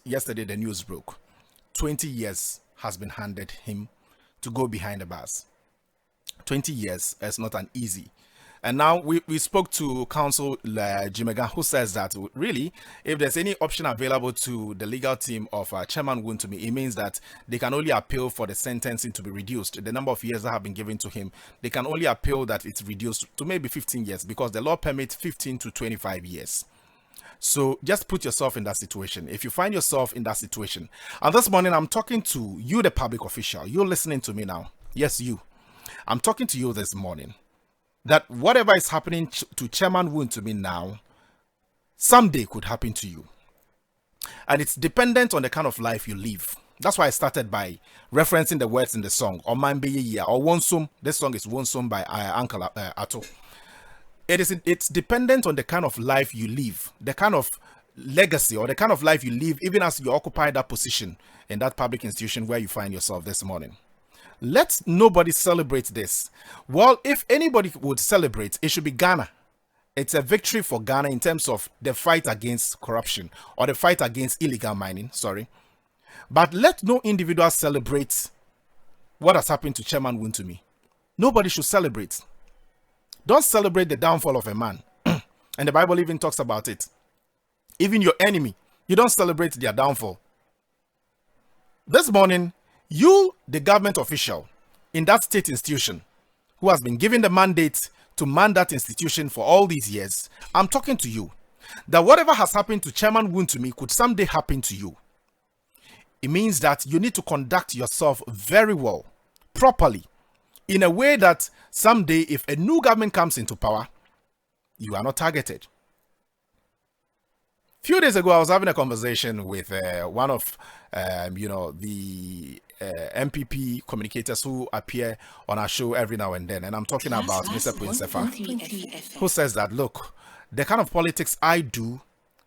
yesterday the news broke. 20 years has been handed him to go behind the bars. 20 years is not an easy. And now we spoke to Counsel Jimega, who says that really, if there's any option available to the legal team of Chairman Wontumi, it means that they can only appeal for the sentencing to be reduced. The number of years that have been given to him, they can only appeal that it's reduced to maybe 15 years because the law permits 15 to 25 years. So just put yourself in that situation. If you find yourself in that situation, and this morning I'm talking to you, the public official, you're listening to me now. Yes, you. I'm talking to you this morning. That whatever is happening to Chairman Wontumi now, someday could happen to you. And it's dependent on the kind of life you live. That's why I started by referencing the words in the song, or Mambe or Wonsum. This song is Wonsum by Uncle Ato. It's dependent on the kind of life you live, the kind of legacy or the kind of life you live, even as you occupy that position in that public institution where you find yourself this morning. Let nobody celebrate this. Well, if anybody would celebrate, it should be Ghana. It's a victory for Ghana in terms of the fight against corruption or the fight against illegal mining, But let no individual celebrate what has happened to Chairman Wontumi. Nobody should celebrate. Don't celebrate the downfall of a man. And the Bible even talks about it. Even your enemy, you don't celebrate their downfall. This morning, you, the government official in that state institution who has been given the mandate to man that institution for all these years, I'm talking to you that whatever has happened to Chairman Wontumi could someday happen to you. It means that you need to conduct yourself very well, properly, in a way that someday if a new government comes into power, you are not targeted. A few days ago, I was having a conversation with one of the MPP communicators who appear on our show every now and then. And I'm talking about Mr. Prinsefa, who says that, look, the kind of politics I do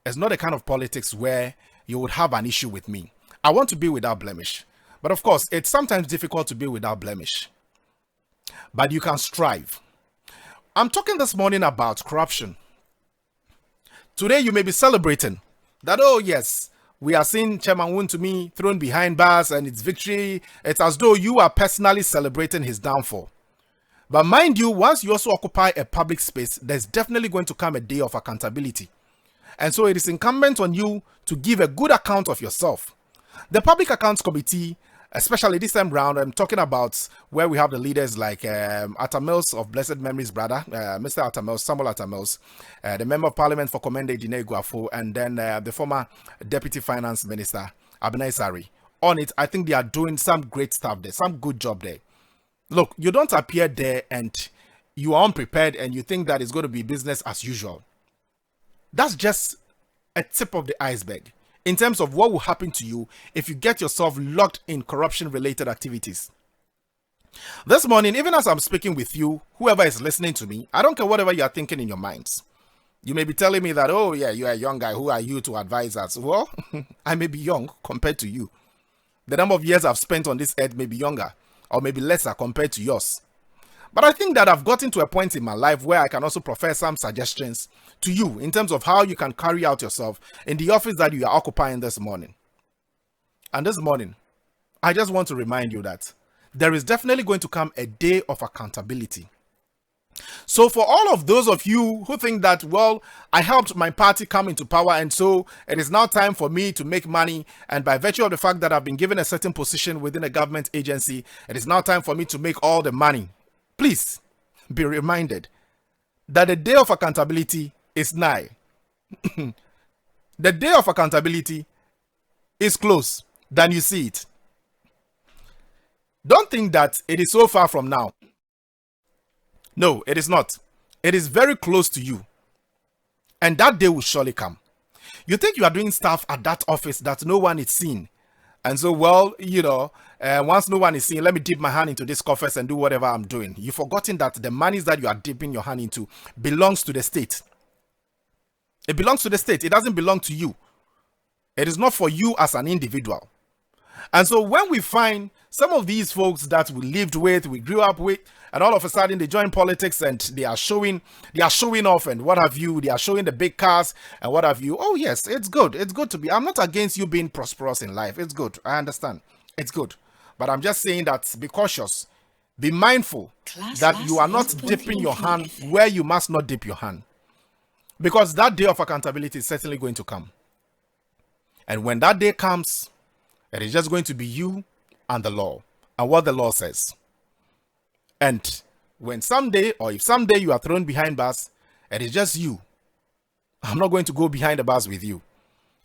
is not the kind of politics where you would have an issue with me. I want to be without blemish. But of course, it's sometimes difficult to be without blemish. But you can strive. I'm talking this morning about corruption. Today, you may be celebrating that, oh yes, we are seeing Chairman Wontumi thrown behind bars and it's victory. It's as though you are personally celebrating his downfall. But mind you, once you also occupy a public space, there's definitely going to come a day of accountability. And so it is incumbent on you to give a good account of yourself. The Public Accounts Committee, especially this time round, I'm talking about where we have the leaders like Atamils of Blessed Memories brother, Mr. Atamils, Samuel Atamils, the Member of Parliament for Komende Dine Guafo, and then the former Deputy Finance Minister, Abinai Sari. On it, I think they are doing some great stuff there, some good job there. Look, you don't appear there and you are unprepared and you think that it's going to be business as usual. That's just a tip of the iceberg in terms of what will happen to you if you get yourself locked in corruption-related activities. This morning, even as I'm speaking with you, whoever is listening to me, I don't care whatever you are thinking in your minds. You may be telling me that, oh yeah, you are a young guy, who are you to advise us? Well, I may be young compared to you. The number of years I've spent on this earth may be younger, or maybe lesser compared to yours. But I think that I've gotten to a point in my life where I can also profess some suggestions to you in terms of how you can carry out yourself in the office that you are occupying this morning. And this morning, I just want to remind you that there is definitely going to come a day of accountability. So for all of those of you who think that, well, I helped my party come into power and so it is now time for me to make money, and by virtue of the fact that I've been given a certain position within a government agency, it is now time for me to make all the money. Please be reminded that the day of accountability is nigh. The day of accountability is close than you see it. Don't think that it is so far from now. No, it is not. It is very close to you. And that day will surely come. You think you are doing stuff at that office that no one is seeing. And so, well, once no one is seeing, let me dip my hand into this coffers and do whatever I'm doing. You've forgotten that the monies that you are dipping your hand into belongs to the state. It belongs to the state. It doesn't belong to you. It is not for you as an individual. And so when we find some of these folks that we lived with, we grew up with, and all of a sudden they join politics and they are showing off and what have you, they are showing the big cars and what have you. Oh yes, it's good. It's good to be. I'm not against you being prosperous in life. It's good. I understand. It's good. But I'm just saying that be cautious. Be mindful that you are not dipping your hand where you must not dip your hand. Because that day of accountability is certainly going to come. And when that day comes, it is just going to be you and the law and what the law says. And when someday, or if someday you are thrown behind bars, it is just you. I'm not going to go behind the bars with you.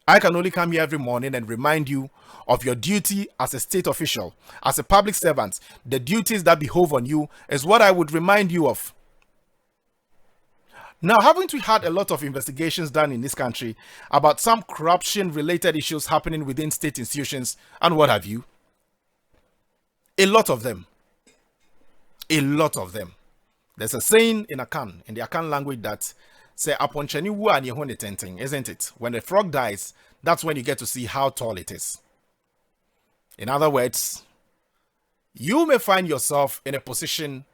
I can only come here every morning and remind you of your duty as a state official, as a public servant. The duties that behove on you is what I would remind you of. Now, haven't we had a lot of investigations done in this country about some corruption-related issues happening within state institutions and what have you? A lot of them. A lot of them. There's a saying in Akan, in the Akan language, that say, "Aponcheni wu ani hone tenteng," isn't it? When a frog dies, that's when you get to see how tall it is. In other words, you may find yourself in a position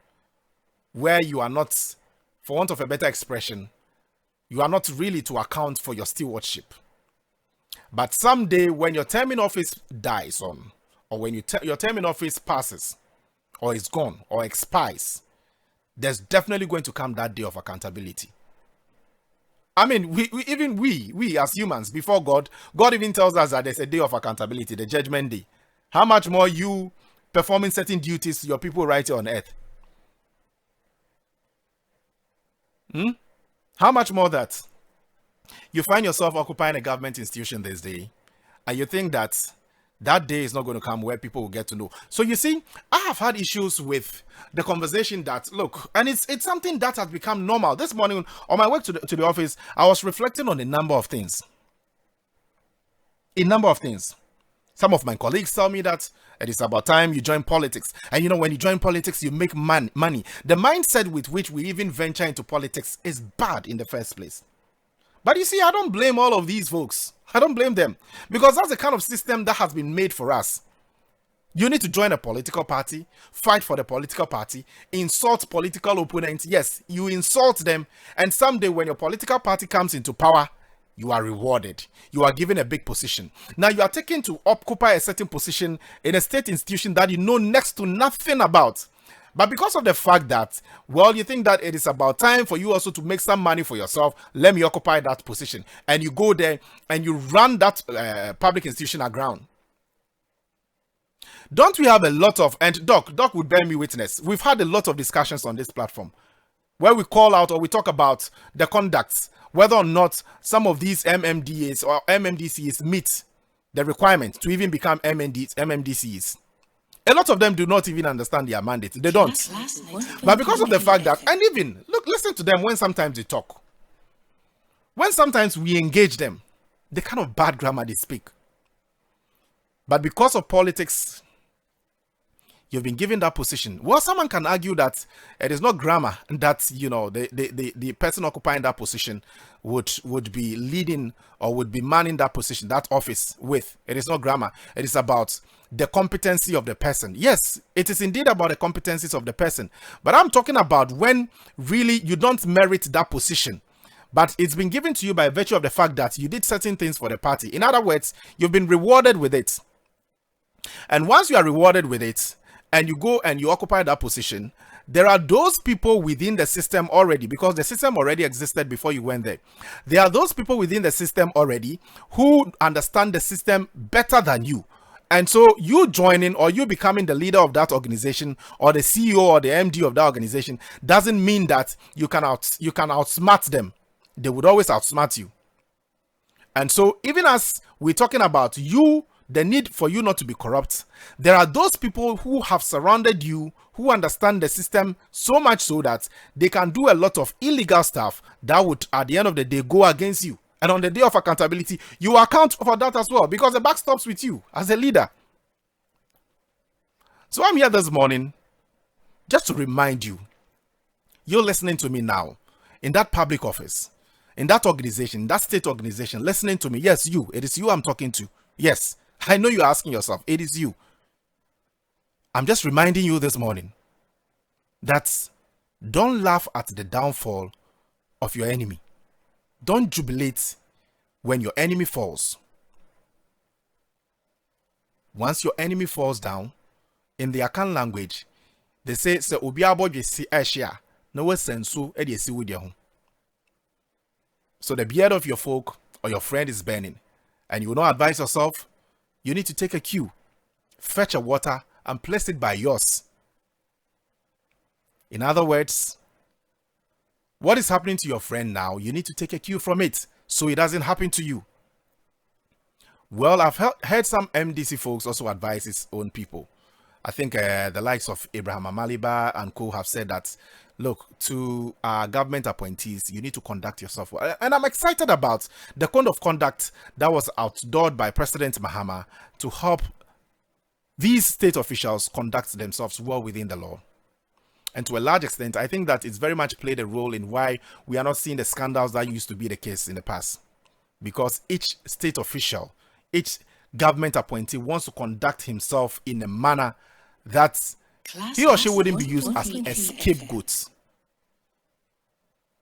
where you are not, for want of a better expression, you are not really to account for your stewardship. But someday when your term in office dies on, or when your term in office passes, or is gone, or expires, there's definitely going to come that day of accountability. I mean, we as humans, before God even tells us that there's a day of accountability, the judgment day. How much more you performing certain duties to your people right here on earth? How much more that you find yourself occupying a government institution this day, and you think that that day is not going to come where people will get to know. So you see, I have had issues with the conversation that, look, and it's something that has become normal. This morning on my way to the office, I was reflecting on a number of things. Some of my colleagues tell me that it is about time you join politics. And you know, when you join politics, you make money. The mindset with which we even venture into politics is bad in the first place. But you see, I don't blame all of these folks. I don't blame them. Because that's the kind of system that has been made for us. You need to join a political party, fight for the political party, insult political opponents. Yes, you insult them. And someday when your political party comes into power, you are rewarded. You are given a big position. Now you are taken to occupy a certain position in a state institution that you know next to nothing about. But because of the fact that, well, you think that it is about time for you also to make some money for yourself, let me occupy that position. And you go there and you run that public institution aground. Don't we have a lot of, and Doc would bear me witness, we've had a lot of discussions on this platform where we call out or we talk about the conducts, whether or not some of these MMDAs or MMDCs meet the requirement to even become MMDCs. A lot of them do not even understand their mandate. They don't. But because of the fact that, and even, look, listen to them when sometimes they talk. When sometimes we engage them, the kind of bad grammar they speak. But because of politics, you've been given that position. Well, someone can argue that it is not grammar that, you know, the person occupying that position would be leading or would be manning that position, that office with. It is not grammar. It is about the competency of the person. Yes, it is indeed about the competencies of the person. But I'm talking about when really you don't merit that position, but it's been given to you by virtue of the fact that you did certain things for the party. In other words, you've been rewarded with it. And once you are rewarded with it, and you go and you occupy that position, there are those people within the system already, because the system already existed before you went there. There are those people within the system already who understand the system better than you. And so you joining or you becoming the leader of that organization or the CEO or the MD of that organization doesn't mean that you can outsmart them. They would always outsmart you. And so even as we're talking about you, the need for you not to be corrupt, there are those people who have surrounded you, who understand the system so much so that they can do a lot of illegal stuff that would, at the end of the day, go against you. And on the day of accountability, you account for that as well, because the buck stops with you as a leader. So I'm here this morning just to remind you, you're listening to me now, in that public office, in that organization, that state organization, listening to me. Yes, you. It is you I'm talking to. Yes. I know you're asking yourself, it is you. I'm just reminding you this morning that don't laugh at the downfall of your enemy. Don't jubilate when your enemy falls. Once your enemy falls down, in the Akan language, they say, "Se obi abodwe si ehia, no we sensu e de si wo de ho." So the beard of your folk or your friend is burning, and you will not advise yourself, you need to take a cue, fetch a water, and place it by yours. In other words, what is happening to your friend now, you need to take a cue from it so it doesn't happen to you. Well, I've heard some MDC folks also advise his own people. I think the likes of Abraham Amaliba and co have said that, look, to government appointees, you need to conduct yourself well. And I'm excited about the code of conduct that was outdoored by President Mahama to help these state officials conduct themselves well within the law. And to a large extent, I think that it's very much played a role in why we are not seeing the scandals that used to be the case in the past. Because each state official, each government appointee wants to conduct himself in a manner that he or she wouldn't be used as a scapegoat.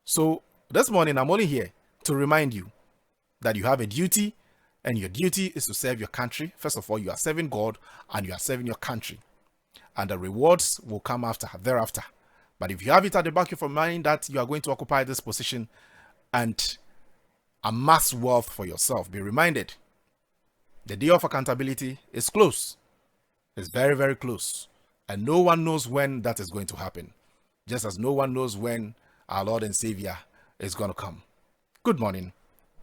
So this morning, I'm only here to remind you that you have a duty, and your duty is to serve your country. First of all, you are serving God and you are serving your country. And the rewards will come thereafter. But if you have it at the back of your mind that you are going to occupy this position and amass wealth for yourself, be reminded, the day of accountability is close. It's very, very close. And no one knows when that is going to happen. Just as no one knows when our Lord and Savior is going to come. Good morning.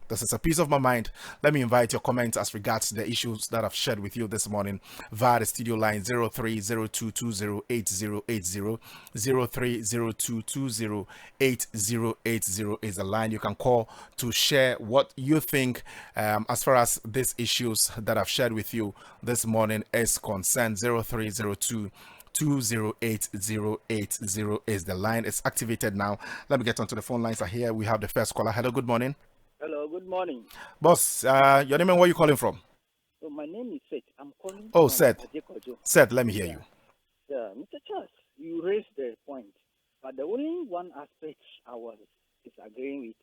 This is a piece of my mind. Let me invite your comments as regards the issues that I've shared with you this morning via the studio line 0302208080. 0302208080 is the line you can call to share what you think as far as these issues that I've shared with you this morning is concerned. 0302208080 is the line. It's activated now. Let me get onto the phone lines here. We have the first caller. Hello, good morning. Hello, good morning. Boss, your name and where are you calling from? So my name is Seth. I'm calling from Seth. Seth, let me hear you. Yeah, Mr. Charles, you raised the point. But the only one aspect I was disagreeing with